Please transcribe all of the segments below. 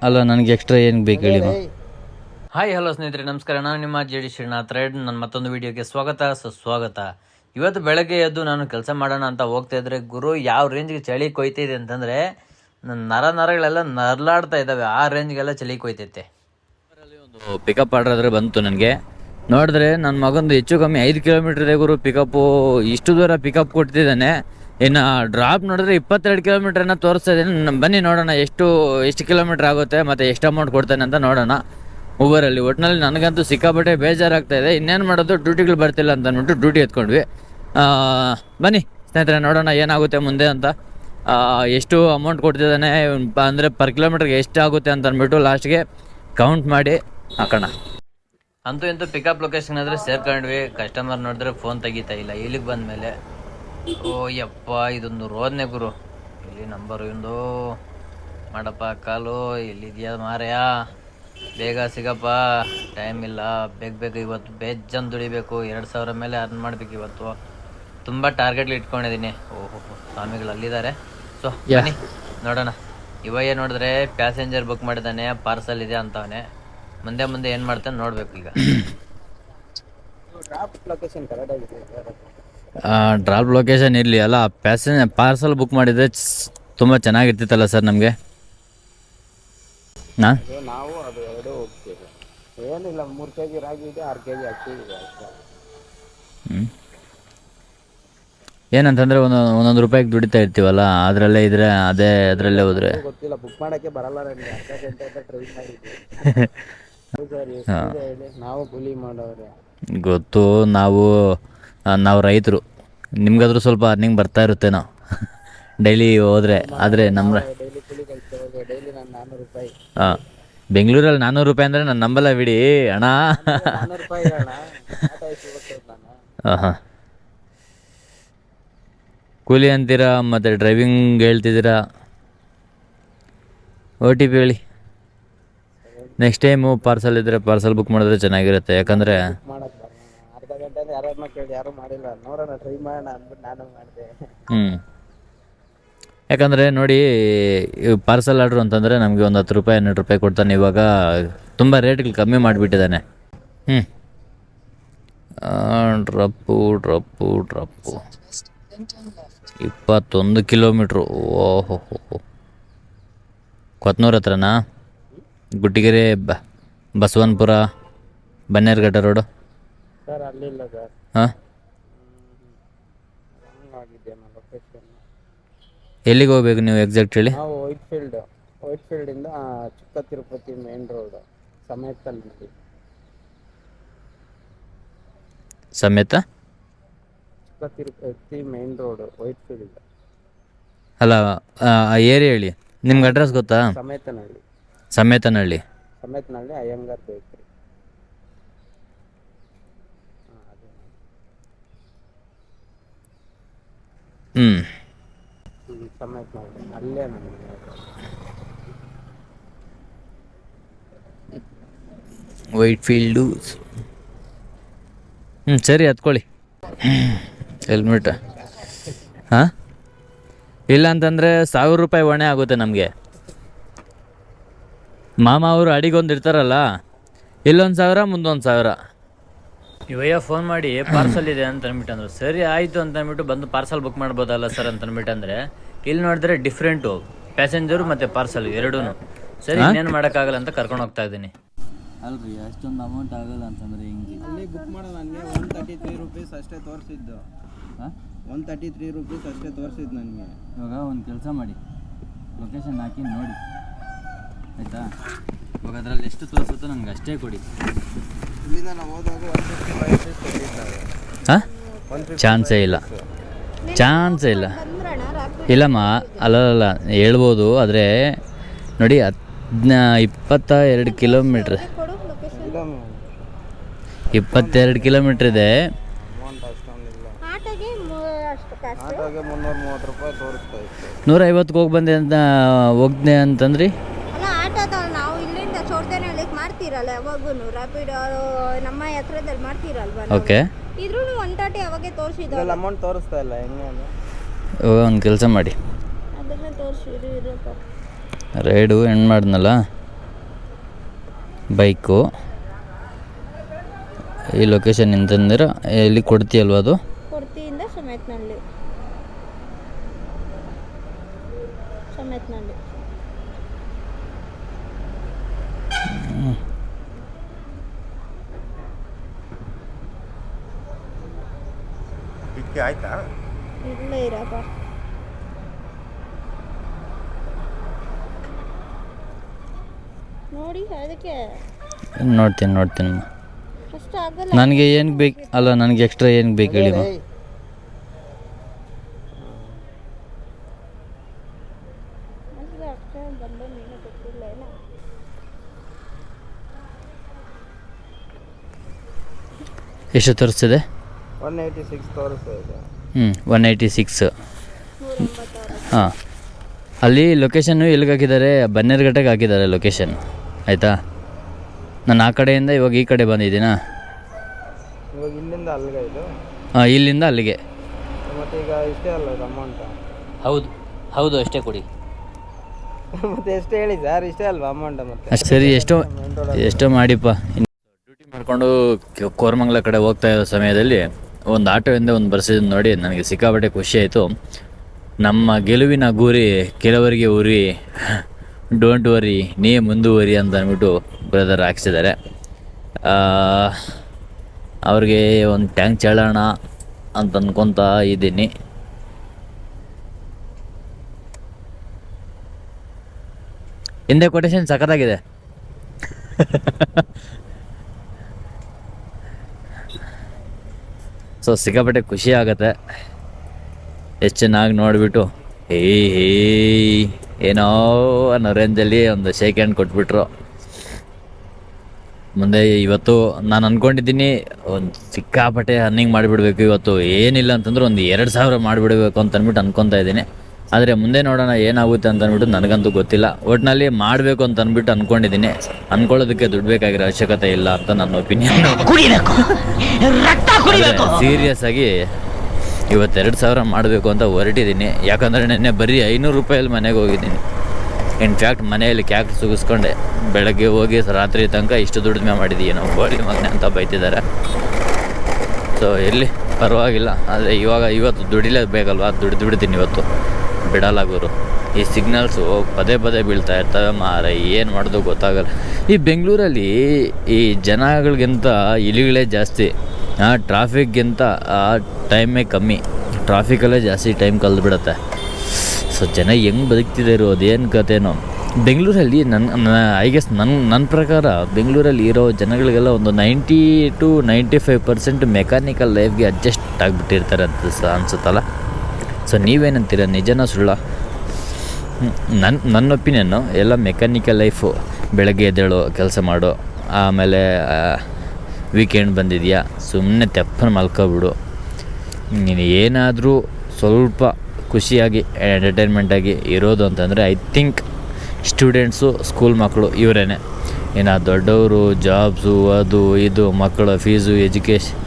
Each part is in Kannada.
ಅಲ್ಲ ನನಗೆ ಎಕ್ಸ್ಟ್ರಾ ಏನು ಬೇಕು ಹೇಳಿ. ಹಾಯ್ ಹಲೋ ಸ್ನೇಹಿತರೆ, ನಮಸ್ಕಾರ. ನಾನು ನಿಮ್ಮ JD ಶ್ರೀನಾಥ್ ರೈಡ್. ನನ್ನ ಮತ್ತೊಂದು ವಿಡಿಯೋಗೆ ಸುಸ್ವಾಗತ. ಇವತ್ತು ಬೆಳಗ್ಗೆ ಎದ್ದು ನಾನು ಕೆಲಸ ಮಾಡೋಣ ಅಂತ ಹೋಗ್ತಾ ಇದ್ರೆ ಗುರು ಯಾವ ರೇಂಜ್ಗೆ ಚಳಿ ಕೊಯ್ತಿದೆ ಅಂತಂದರೆ ನನ್ನ ನರಗಳೆಲ್ಲ ನರಳಾಡ್ತಾ ಇದ್ದಾವೆ. ಆ ರೇಂಜ್ಗೆಲ್ಲ ಚಳಿ ಕೊಯ್ತೈತೆ. ಒಂದು ಪಿಕಪ್ ಆರ್ಡರ್ ಆದರೆ ಬಂತು ನನಗೆ. ನೋಡಿದ್ರೆ ನನ್ನ ಮಗಂದು ಹೆಚ್ಚು ಕಮ್ಮಿ 5 ಕಿಲೋಮೀಟ್ರ್ ಇದೆ ಗುರು ಪಿಕಪ್ಪು. ಇಷ್ಟು ದೂರ ಪಿಕಪ್ ಕೊಡ್ತಿದ್ದಾನೆ. ಇನ್ನು ಡ್ರಾಪ್ ನೋಡಿದ್ರೆ 22 ಕಿಲೋಮೀಟ್ರನ್ನ ತೋರಿಸ್ತಾ ಇದ್ದೀನಿ. ಬನ್ನಿ ನೋಡೋಣ ಎಷ್ಟು ಕಿಲೋಮೀಟ್ರ್ ಆಗುತ್ತೆ ಮತ್ತು ಎಷ್ಟು ಅಮೌಂಟ್ ಕೊಡ್ತಾನೆ ಅಂತ ನೋಡೋಣ ಊಬರಲ್ಲಿ. ಒಟ್ಟಿನಲ್ಲಿ ನನಗಂತೂ ಸಿಕ್ಕಾಪಟ್ಟೆ ಬೇಜಾರಾಗ್ತಾ ಇದೆ. ಇನ್ನೇನು ಮಾಡೋದು, ಡ್ಯೂಟಿಗಳು ಬರ್ತಿಲ್ಲ ಅಂತ ಅಂದ್ಬಿಟ್ಟು ಡ್ಯೂಟಿ ಎತ್ಕೊಂಡ್ವಿ. ಬನ್ನಿ ಸ್ನೇಹಿತರೆ ನೋಡೋಣ ಏನಾಗುತ್ತೆ ಮುಂದೆ ಅಂತ. ಎಷ್ಟು ಅಮೌಂಟ್ ಕೊಡ್ತಿದ್ದಾನೆ ಅಂದರೆ ಪರ್ ಕಿಲೋಮೀಟ್ರಿಗೆ ಎಷ್ಟು ಆಗುತ್ತೆ ಅಂತ ಅಂದ್ಬಿಟ್ಟು ಲಾಸ್ಟ್ಗೆ ಕೌಂಟ್ ಮಾಡಿ ಹಾಕೋಣ. ಅಂತೂ ಇಂತೂ ಪಿಕಪ್ ಲೊಕೇಶನ್ ಆದರೆ ಸೇರ್ಕೊಂಡ್ವಿ. ಕಸ್ಟಮರ್ ನೋಡಿದ್ರೆ ಫೋನ್ ತೆಗಿತಾ ಇಲ್ಲ. ಇಲ್ಲಿಗೆ ಬಂದಮೇಲೆ ಓ ಯಪ್ಪ, ಇದೊಂದು ರೋದನೆ ಗುರು. ಇಲ್ಲಿ ನಂಬರು ಇಂದು ಮಾಡಪ್ಪ ಕಾಲು. ಎಲ್ಲಿದೆಯಾ ಮಾರ್ಯ, ಬೇಗ ಸಿಗಪ್ಪ, ಟೈಮ್ ಇಲ್ಲ. ಬೇಗ ಇವತ್ತು ಬೇಜನ್ ದುಡಿಬೇಕು. 2,000 ಮೇಲೆ ಅರ್ನ್ ಮಾಡ್ಬೇಕು ಇವತ್ತು. ತುಂಬ ಟಾರ್ಗೆಟ್ಗಳು ಇಟ್ಕೊಂಡಿದ್ದೀನಿ. ಓಹೋ ಸ್ವಾಮಿಗಳು ಅಲ್ಲಿದ್ದಾರೆ. ಸೊ ಬನ್ನಿ ನೋಡೋಣ. ಇವಾಗ ನೋಡಿದ್ರೆ ಪ್ಯಾಸೆಂಜರ್ ಬುಕ್ ಮಾಡಿದ್ದಾನೆ, ಪಾರ್ಸಲ್ ಇದೆ ಅಂತವನೆ. ಮುಂದೆ ಏನು ಮಾಡ್ತಾನೆ ನೋಡ್ಬೇಕು. ಈಗ ಡ್ರಾಪ್ ಲೊಕೇಶನ್ ಇರಲಿ ಅಲ್ಲ, ಪಾರ್ಸಲ್ ಬುಕ್ ಮಾಡಿದರೆ ತುಂಬ ಚೆನ್ನಾಗಿರ್ತಿತ್ತಲ್ಲ ಸರ್ ನಮಗೆ. ನಾವು ಅದು ಎರಡು ಹೋಗ್ತೀವಿ. ಏನಿಲ್ಲ, 3 kg ರಾಗಿ ಇದೆ, 6 kg ಅಕ್ಕಿ ಇದೆ. ಏನಂತಂದರೆ ಒಂದೊಂದು ರೂಪಾಯಿಗೆ ದುಡಿತಾ ಇರ್ತೀವಲ್ಲ, ಅದರಲ್ಲೇ ಇದ್ರೆ ಅದರಲ್ಲೇ ಹೋದ್ರೆ ಗೊತ್ತಿಲ್ಲ, ಬುಕ್ ಮಾಡೋಕ್ಕೆ ಬರಲ್ಲ ನನಗೆ. ಅರ್ಧ ಗಂಟೆ ಅಂತ ಟ್ರೈ ಮಾಡಿದ್ವಿ. ನಾವು ಕೂಲಿ ಮಾಡೋರೆ ಗೊತ್ತು. ನಾವು ರೈತರು, ನಿಮ್ಗಾದ್ರೂ ಸ್ವಲ್ಪ ಅರ್ನಿಂಗ್ ಬರ್ತಾ ಇರುತ್ತೇನೋ ಡೈಲಿ ಹೋದರೆ. ಆದರೆ ನಮ್ಮ ಡೈಲಿ ಕೂಲಿ ಕಳಿಸ್ತೇವೆ. ಡೈಲಿ ನಾನು 400 ರೂಪಾಯಿ. ಹಾಂ, ಬೆಂಗಳೂರಲ್ಲಿ 400 ರೂಪಾಯಿ ಅಂದರೆ ನಾನು ನಂಬಲ್ಲ ಬಿಡಿ ಅಣ್ಣ. 400 ರೂಪಾಯಿ ಅಣ್ಣ. ಹಾಂ ಹಾಂ, ಕೂಲಿ ಅಂತೀರಾ ಮತ್ತು ಡ್ರೈವಿಂಗ್ ಹೇಳ್ತಿದ್ದೀರಾ. OTP ಹೇಳಿ. ನೆಕ್ಸ್ಟ್ ಟೈಮು ಪಾರ್ಸಲ್ ಇದ್ದರೆ ಪಾರ್ಸಲ್ ಬುಕ್ ಮಾಡಿದ್ರೆ ಚೆನ್ನಾಗಿರುತ್ತೆ. ಯಾಕಂದರೆ ಅರ್ಧ ಗಂಟೆ ಯಾರನ್ನ ಕೇಳಿ ಯಾರು ಮಾಡಿಲ್ಲ. ನೋಡೋಣ, ಟ್ರೈ ಮಾಡೋಣ ಅಂದ್ಬಿಟ್ಟು ನಾನು ಮಾಡಿದೆ. ಯಾಕಂದರೆ ನೋಡಿ, ಪಾರ್ಸಲ್ ಆರ್ಡ್ರು ಅಂತಂದರೆ ನಮಗೆ ಒಂದು 10 ರೂಪಾಯಿ 12 ರೂಪಾಯಿ ಕೊಡ್ತಾನೆ. ಇವಾಗ ತುಂಬ ರೇಟ್ಗಳು ಕಮ್ಮಿ ಮಾಡಿಬಿಟ್ಟಿದ್ದಾನೆ. ಡ್ರಪ್ಪು 21 ಕಿಲೋಮೀಟ್ರು. ಓಹೋ, ಕೊತ್ನೂರು ಹತ್ರನಾ? ಗುಟ್ಟಿಗೆರೆ, ಬಸವನಪುರ, ಬನ್ನೇರುಘಟ್ಟ ರೋಡು. ಸರ್ ಅಲ್ಲಿಲ್ಲ ಸರ್. ಹಾಂ, ಲೊಕೇಶನ್ ಎಲ್ಲಿಗೆ ಹೋಗ್ಬೇಕು ನೀವು ಎಕ್ಸಾಕ್ಟ್ ಹೇಳಿ. ನಾವು ವೈಟ್ ಫೀಲ್ಡಿಂದ ಚಿಕ್ಕ ತಿರುಪತಿ ಮೇನ್ ರೋಡ್ ಸಮೇತ ಚಿಕ್ಕ Tirupati main road white field. ಅಲ್ಲ, ಆ ಏರಿಯಾ ಹೇಳಿ. ನಿಮ್ಗೆ ಅಡ್ರೆಸ್ ಗೊತ್ತಾ? ಸಮೇತನಹಳ್ಳಿ ಅಯ್ಯಂಗಾರ್ ಬೇಕ್ರಿ. ಸಮೇತನಹಳ್ಳಿ ಅಲ್ಲೇ ನಮಗೆ. White field. ಸರಿ, ಹತ್ಕೊಳ್ಳಿ ಹೆಲ್ಮೆಟ್. ಹಾಂ, ಇಲ್ಲ ಅಂತಂದರೆ 1000 ರೂಪಾಯಿ ಹೊಣೆ ಆಗುತ್ತೆ ನಮಗೆ. ಮಾಮ ಅವರು ಅಡಿಗೊಂದು ಇರ್ತಾರಲ್ಲ, ಇಲ್ಲೊಂದು 1000 ಮುಂದೊಂದು 1000. ಇವಯ್ಯ ಫೋನ್ ಮಾಡಿ ಪಾರ್ಸಲ್ ಇದೆ ಅಂತ ಅಂದ್ಬಿಟ್ಟು ಅಂದರು. ಸರಿ ಆಯಿತು ಅಂತ ಅಂದ್ಬಿಟ್ಟು ಬಂದು ಪಾರ್ಸಲ್ ಬುಕ್ ಮಾಡ್ಬೋದಲ್ಲ ಸರ್ ಅಂತ ಅಂದ್ಬಿಟ್ಟು ಅಂದರೆ, ಇಲ್ಲಿ ನೋಡಿದ್ರೆ ಡಿಫ್ರೆಂಟು ಪ್ಯಾಸೆಂಜರು ಮತ್ತು ಪಾರ್ಸಲ್ ಎರಡೂ. ಸರಿ, ಇನ್ನೇನು ಮಾಡೋಕ್ಕಾಗಲ್ಲ ಅಂತ ಕರ್ಕೊಂಡು ಹೋಗ್ತಾ ಇದ್ದೀನಿ. ಅಲ್ರಿ, ಅಷ್ಟೊಂದು ಅಮೌಂಟ್ ಆಗಲ್ಲ ಅಂತಂದರೆ ಹಿಂಗೆ. ಅಲ್ಲಿ ಬುಕ್ ಮಾಡೋ ನನಗೆ 133 ರೂಪೀಸ್ ಅಷ್ಟೇ ತೋರಿಸಿದ್ದು. ಹಾಂ, 133 ರೂಪೀಸ್ ಅಷ್ಟೇ ತೋರಿಸಿದ್ದು ನನಗೆ. ಇವಾಗ ಒಂದು ಕೆಲಸ ಮಾಡಿ, ಲೊಕೇಶನ್ ಹಾಕಿ ನೋಡಿ, ಆಯಿತಾ? ಇವಾಗ ಅದರಲ್ಲಿ ಎಷ್ಟು ತೋರಿಸುತ್ತೋ ನನಗೆ ಅಷ್ಟೇ ಕೊಡಿ. ಇಲ್ಲಿಂದ ನಾವು ಹೋದಾಗ 155 ರೂಪೀಸ್ ಕೊಟ್ಟಿದ್ದಾರೆ. ಹಾಂ, ಚಾನ್ಸೇ ಇಲ್ಲ. ಇಲ್ಲಮ್ಮ, ಅಲ್ಲ ಹೇಳ್ಬೋದು. ಆದರೆ ನೋಡಿ, 22 ಕಿಲೋಮೀಟ್ರ್, 22 ಕಿಲೋಮೀಟ್ರ್ ಇದೆ. ಅಮೌಂಟ್ ಅಷ್ಟೊಂದಿಲ್ಲ. ಆಟೋಗೆ 330 ರೂಪಾಯಿ ತೋರಿಸ್ತಾ ಇತ್ತು. 150ಕ್ಕೆ ಹೋಗ್ದೆ ಅಂತಂದ್ರಿ. ನಾವು ಇಲ್ಲಿಂದ ಚೋರ್ದೇನಹಳ್ಳಿಗೆ ಮಾಡ್ತೀರಲ್ಲ ಯಾವಾಗೂ ರ್ಯಾಪಿಡ್ ನಮ್ಮ ಹತ್ರದಲ್ಲಿ ಮಾಡ್ತೀರಲ್ವ. ಓಕೆ, ಇದ್ರೂ 130 ಅವಾಗೆ ತೋರಿಸಿದ್ರು. ಅಮೌಂಟ್ ತೋರಿಸ್ತಾ ಇಲ್ಲ. ಹೆಂಗೆ ಇವಾಗ ಒಂದು ಕೆಲಸ ಮಾಡಿ, ಅದನ್ನ ತೋರಿಸಿದ್ರು. ರೈಡು ಎಂಡ್ ಮಾಡಿದ್ನಲ್ಲ ಬೈಕು ಈ ಲೊಕೇಶನ್ ಅಂತಂದ್ರೆ ಎಲ್ಲಿ ಕೊಡ್ತೀಯಲ್ವ ಅದು ಕೊಡ್ತಿಯಿಂದ ಸಮೇತನಲ್ಲಿ ಆಯ್ತಾ ಇಲ್ಲೇ ಇರಪ್ಪ. ನೋಡಿ ಅದಕ್ಕೆ ನೋಡ್ತೀನಿ ಅಷ್ಟು ಆಗಲ್ಲ. ನನಗೆ ಏನು ಬೇಕು ಅಲ್ಲ ನನಗೆ ಎಕ್ಸ್ಟ್ರಾ ಏನು ಬೇಕು ಹೇಳಿ ಅಷ್ಟೇ ಅಷ್ಟೇ ಬಂದು ನೀನು ಗೊತ್ತಿಲ್ಲ ಏನೋ. ಎಷ್ಟು ತೋರಿಸ್ತಿದೆ 186 ತೋರಿಸ್ತಾ ಇದೆ. 186 186. ಹಾಂ ಅಲ್ಲಿ ಲೊಕೇಶನ್ನು ಎಲ್ಲಿಗೆ ಹಾಕಿದ್ದಾರೆ ಬನ್ನೇರುಘಟ್ಟೆಗೆ ಹಾಕಿದ್ದಾರೆ ಲೊಕೇಶನ್ ಆಯಿತಾ. ನಾನು ಆ ಕಡೆಯಿಂದ ಇವಾಗ ಈ ಕಡೆ ಬಂದಿದ್ದೀನಾ. ಇವಾಗ ಇಲ್ಲಿಂದ ಅಲ್ಲಿಗೆ ಇದು ಹಾಂ ಇಲ್ಲಿಂದ ಅಲ್ಲಿಗೆ. ಮತ್ತೆ ಈಗ ಇಷ್ಟೇ ಅಲ್ಲ ಅಮೌಂಟ್. ಹೌದು ಅಷ್ಟೇ ಕೊಡಿ. ಮತ್ತೆ ಎಷ್ಟು ಹೇಳಿ ಸರ್, ಇಷ್ಟೇ ಅಲ್ವಾ ಅಮೌಂಟ್? ಮತ್ತೆ ಅಷ್ಟು ಸರಿ ಎಷ್ಟೋ ಮಾಡಿಪ್ಪ. ಡ್ಯೂಟಿ ಮಾಡಿಕೊಂಡು ಕೋರಮಂಗಲ ಕಡೆ ಹೋಗ್ತಾ ಇರೋ ಸಮಯದಲ್ಲಿ ಒಂದು ಆಟೋಯಿಂದ ಒಂದು ಬರ್ಸಿದ್ದು ನೋಡಿ ನನಗೆ ಸಿಕ್ಕಾಪಟ್ಟೆ ಖುಷಿ ಆಯಿತು. ನಮ್ಮ ಗೆಲುವಿನ ಗುರಿ ಕೆಲವರಿಗೆ ಉರಿ, ಡೋಂಟ್ ವರಿ ನೀ ಮುಂದುವರಿ ಅಂತ ಅಂದ್ಬಿಟ್ಟು ಬ್ರದರ್ ಹಾಕ್ಸಿದ್ದಾರೆ. ಅವ್ರಿಗೆ ಒಂದು ಟ್ಯಾಂಕ್ ಚೆಲ್ಲೋಣ ಅಂತ ಅಂದ್ಕೊತಾ ಇದ್ದೀನಿ. ಹಿಂದೆ ಕೊಟೇಶನ್ ಸಖತ್ತಾಗಿದೆ. ಸೊ ಸಿಕ್ಕಾಪಟ್ಟೆ ಖುಷಿ ಆಗುತ್ತೆ. ಎಷ್ಟು ಚೆನ್ನಾಗಿ ನೋಡಿಬಿಟ್ಟು ಏನೋ ಅನ್ನೋ ರೇಂಜಲ್ಲಿ ಒಂದು ಶೇಕ್ ಹ್ಯಾಂಡ್ ಕೊಟ್ಬಿಟ್ರು. ಮುಂದೆ ಇವತ್ತು ನಾನು ಅಂದ್ಕೊಂಡಿದ್ದೀನಿ ಒಂದು ಸಿಕ್ಕಾಪಟ್ಟೆ ಅರ್ನಿಂಗ್ ಮಾಡಿಬಿಡ್ಬೇಕು ಇವತ್ತು, ಏನಿಲ್ಲ ಅಂತಂದ್ರೆ ಒಂದು 2,000 ಮಾಡಿಬಿಡಬೇಕು ಅಂತ ಅಂದ್ಬಿಟ್ಟು ಅನ್ಕೊತಾ ಇದ್ದೀನಿ. ಆದರೆ ಮುಂದೆ ನೋಡೋಣ ಏನಾಗುತ್ತೆ ಅಂತ ಅಂದ್ಬಿಟ್ಟು ನನಗಂತೂ ಗೊತ್ತಿಲ್ಲ. ಒಟ್ಟಿನಲ್ಲಿ ಮಾಡಬೇಕು ಅಂತ ಅಂದ್ಬಿಟ್ಟು ಅಂದ್ಕೊಂಡಿದ್ದೀನಿ. ಅಂದ್ಕೊಳ್ಳೋದಕ್ಕೆ ದುಡ್ಡು ಬೇಕಾಗಿರೋ ಅವಶ್ಯಕತೆ ಇಲ್ಲ ಅಂತ ನನ್ನ ಒಪಿನಿಯನ್. ಸೀರಿಯಸ್ ಆಗಿ ಇವತ್ತು 2,000 ಮಾಡಬೇಕು ಅಂತ ಹೊರಟಿದ್ದೀನಿ. ಯಾಕಂದರೆ ನೆನ್ನೆ ಬರೀ 500 ರೂಪಾಯಲ್ಲಿ ಮನೆಗೆ ಹೋಗಿದ್ದೀನಿ. ಇನ್ಫ್ಯಾಕ್ಟ್ ಮನೆಯಲ್ಲಿ ಕ್ಯಾಕ್ ಸುಗಿಸ್ಕೊಂಡೆ. ಬೆಳಗ್ಗೆ ಹೋಗಿ ರಾತ್ರಿ ತನಕ ಇಷ್ಟು ದುಡಿಮೆ ಮಾಡಿದ್ದೀವಿ ನಾವು ಗೋಳಿ ಮಗನೆ ಅಂತ ಬೈತಿದ್ದಾರೆ. ಸೊ ಇರಲಿ ಪರವಾಗಿಲ್ಲ. ಆದರೆ ಇವತ್ತು ದುಡಿಲೇಬೇಕಲ್ವ, ದುಡಿತೀನಿ ಇವತ್ತು, ಬಿಡಲ್ಲ ಗುರು. ಈ ಸಿಗ್ನಲ್ಸು ಪದೇ ಬೀಳ್ತಾ ಇರ್ತವೆ ಮಾರ, ಏನು ಮಾಡೋದು ಗೊತ್ತಾಗಲ್ಲ. ಈ ಬೆಂಗಳೂರಲ್ಲಿ ಈ ಜನಗಳಿಗಿಂತ ಇಲಿಗಳೇ ಜಾಸ್ತಿ, ಟ್ರಾಫಿಕ್ಗಿಂತ ಟೈಮೇ ಕಮ್ಮಿ. ಟ್ರಾಫಿಕಲ್ಲೇ ಜಾಸ್ತಿ ಟೈಮ್ ಕಳೆದ್ಬಿಡುತ್ತೆ. ಸೊ ಜನ ಹೆಂಗೆ ಬದುಕ್ತಿದ್ದಾರೆ ಅದೇನು ಕಥೆನೋ. ಬೆಂಗಳೂರಲ್ಲಿ ಐ ಗೆಸ್ ನನ್ನ ಪ್ರಕಾರ ಬೆಂಗಳೂರಲ್ಲಿ ಇರೋ ಜನಗಳಿಗೆಲ್ಲ ಒಂದು 90 to 95% ಮೆಕ್ಯಾನಿಕಲ್ ಲೈಫ್ಗೆ ಅಡ್ಜಸ್ಟ್ ಆಗಿಬಿಟ್ಟಿರ್ತಾರೆ ಅಂತ ಅನ್ಸುತ್ತಲ್ಲ. ಸೊ ನೀವೇನಂತೀರ, ನಿಜನ ಸುಳ್ಳ? ನನ್ನ ಒಪಿನಿಯನ್ನು ಎಲ್ಲ ಮೆಕ್ಯಾನಿಕಲ್ ಲೈಫು. ಬೆಳಗ್ಗೆ ಎದ್ದೇಳೋ, ಕೆಲಸ ಮಾಡೋ, ಆಮೇಲೆ ವೀಕೆಂಡ್ ಬಂದಿದೆಯಾ ಸುಮ್ಮನೆ ತೆಪ್ಪನ ಮಲ್ಕೊಬಿಡು. ನೀನು ಏನಾದರೂ ಸ್ವಲ್ಪ ಖುಷಿಯಾಗಿ ಎಂಟರ್ಟೈನ್ಮೆಂಟಾಗಿ ಇರೋದು ಅಂತಂದರೆ ಐ ಥಿಂಕ್ ಸ್ಟೂಡೆಂಟ್ಸು, ಸ್ಕೂಲ್ ಮಕ್ಕಳು ಇವರೇನೆ. ಇನ್ನು ದೊಡ್ಡವರು ಜಾಬ್ಸು, ಅದು ಇದು, ಮಕ್ಕಳ ಫೀಸು, ಎಜುಕೇಷನ್,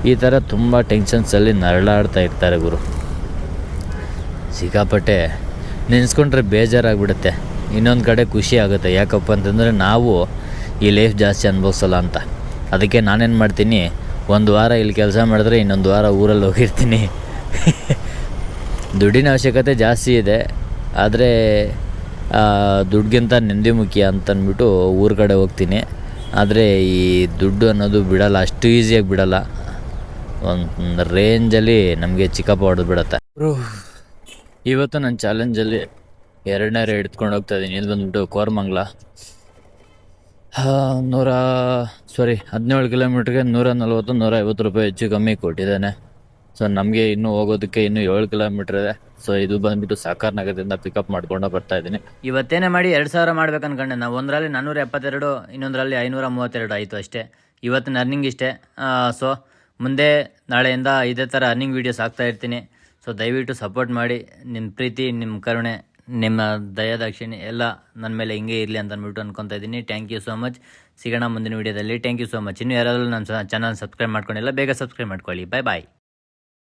ಈ ಥರ ತುಂಬ ಟೆನ್ಷನ್ಸಲ್ಲಿ ನರಳಾಡ್ತಾ ಇರ್ತಾರೆ ಗುರು. ಸಿಕ್ಕಾಪಟ್ಟೆ ನೆನೆಸ್ಕೊಂಡ್ರೆ ಬೇಜಾರಾಗ್ಬಿಡುತ್ತೆ. ಇನ್ನೊಂದು ಕಡೆ ಖುಷಿ ಆಗುತ್ತೆ. ಯಾಕಪ್ಪ ಅಂತಂದರೆ ನಾವು ಈ ಲೈಫ್ ಜಾಸ್ತಿ ಅನುಭವಿಸಲ್ಲ ಅಂತ. ಅದಕ್ಕೆ ನಾನೇನು ಮಾಡ್ತೀನಿ, ಒಂದು ವಾರ ಇಲ್ಲಿ ಕೆಲಸ ಮಾಡಿದ್ರೆ ಇನ್ನೊಂದು ವಾರ ಊರಲ್ಲಿ ಹೋಗಿರ್ತೀನಿ. ದುಡ್ಡಿನ ಅವಶ್ಯಕತೆ ಜಾಸ್ತಿ ಇದೆ, ಆದರೆ ದುಡ್ಡಿಗಿಂತ ನೆಮ್ಮದಿ ಮುಖ್ಯ ಅಂತಂದ್ಬಿಟ್ಟು ಊರ ಕಡೆ ಹೋಗ್ತೀನಿ. ಆದರೆ ಈ ದುಡ್ಡು ಅನ್ನೋದು ಬಿಡಲ್ಲ, ಅಷ್ಟು ಈಸಿಯಾಗಿ ಬಿಡಲ್ಲ. ಒಂದು ರೇಂಜಲ್ಲಿ ನಮಗೆ ಚಿಕ್ಕಪ್ಪ ಹೊಡೆದು ಬಿಡುತ್ತೆ. ಇವತ್ತು ನನ್ನ ಚಾಲೆಂಜಲ್ಲಿ 2ನೇ ರೈಡ್ ಎತ್ಕೊಂಡು ಹೋಗ್ತಾ ಇದ್ದೀನಿ. ಇದು ಬಂದುಬಿಟ್ಟು ಕೋರಮಂಗಲ. 17 ಕಿಲೋಮೀಟ್ರಿಗೆ 140-150 ರೂಪಾಯಿ ಹೆಚ್ಚು ಕಮ್ಮಿ ಕೊಟ್ಟಿದ್ದಾನೆ. ಸೊ ನಮಗೆ ಇನ್ನೂ ಹೋಗೋದಕ್ಕೆ ಇನ್ನೂ 7 ಕಿಲೋಮೀಟ್ರ್ ಇದೆ. ಸೊ ಇದು ಬಂದುಬಿಟ್ಟು ಸಾಕಾರ್ ನಗರದಿಂದ ಪಿಕಪ್ ಮಾಡ್ಕೊಂಡು ಬರ್ತಾ ಇದ್ದೀನಿ. ಇವತ್ತೇನೆ ಮಾಡಿ 2,000 ಮಾಡ್ಬೇಕು ಅನ್ಕೊಂಡೆ. ನಾವು ಒಂದರಲ್ಲಿ 472, ಇನ್ನೊಂದರಲ್ಲಿ 532 ಆಯಿತು ಅಷ್ಟೇ. ಇವತ್ತಿನ ಅರ್ನಿಂಗ್ ಇಷ್ಟೇ. ಸೊ ಮುಂದೆ ನಾಳೆಯಿಂದ ಇದೇ ಥರ ಅರ್ನಿಂಗ್ ವೀಡಿಯೋಸ್ ಹಾಕ್ತಾ ಇರ್ತೀನಿ. ಸೊ ದಯವಿಟ್ಟು ಸಪೋರ್ಟ್ ಮಾಡಿ. ನಿಮ್ಮ ಪ್ರೀತಿ, ನಿಮ್ಮ ಕರುಣೆ, ನಿಮ್ಮ ದಯಾದಾಕ್ಷಿಣ್ಯ ಎಲ್ಲ ನನ್ನ ಮೇಲೆ ಹಿಂಗೆ ಇರಲಿ ಅಂತ ಅಂದ್ಬಿಟ್ಟು ಅನ್ಕೊತಾ ಇದ್ದೀನಿ. Thank you so much. ಸಿಗೋಣ ಮುಂದಿನ ವೀಡಿಯೋದಲ್ಲಿ. Thank you so much. ಇನ್ನೂ ಯಾರಾದರೂ ನನ್ನ ಚಾನಲ್ ಸಬ್ಸ್ಕ್ರೈಬ್ ಮಾಡ್ಕೊಂಡಿಲ್ಲ, ಬೇಗ ಸಬ್ಸ್ಕ್ರೈಬ್ ಮಾಡ್ಕೊಳ್ಳಿ. ಬಾಯ್.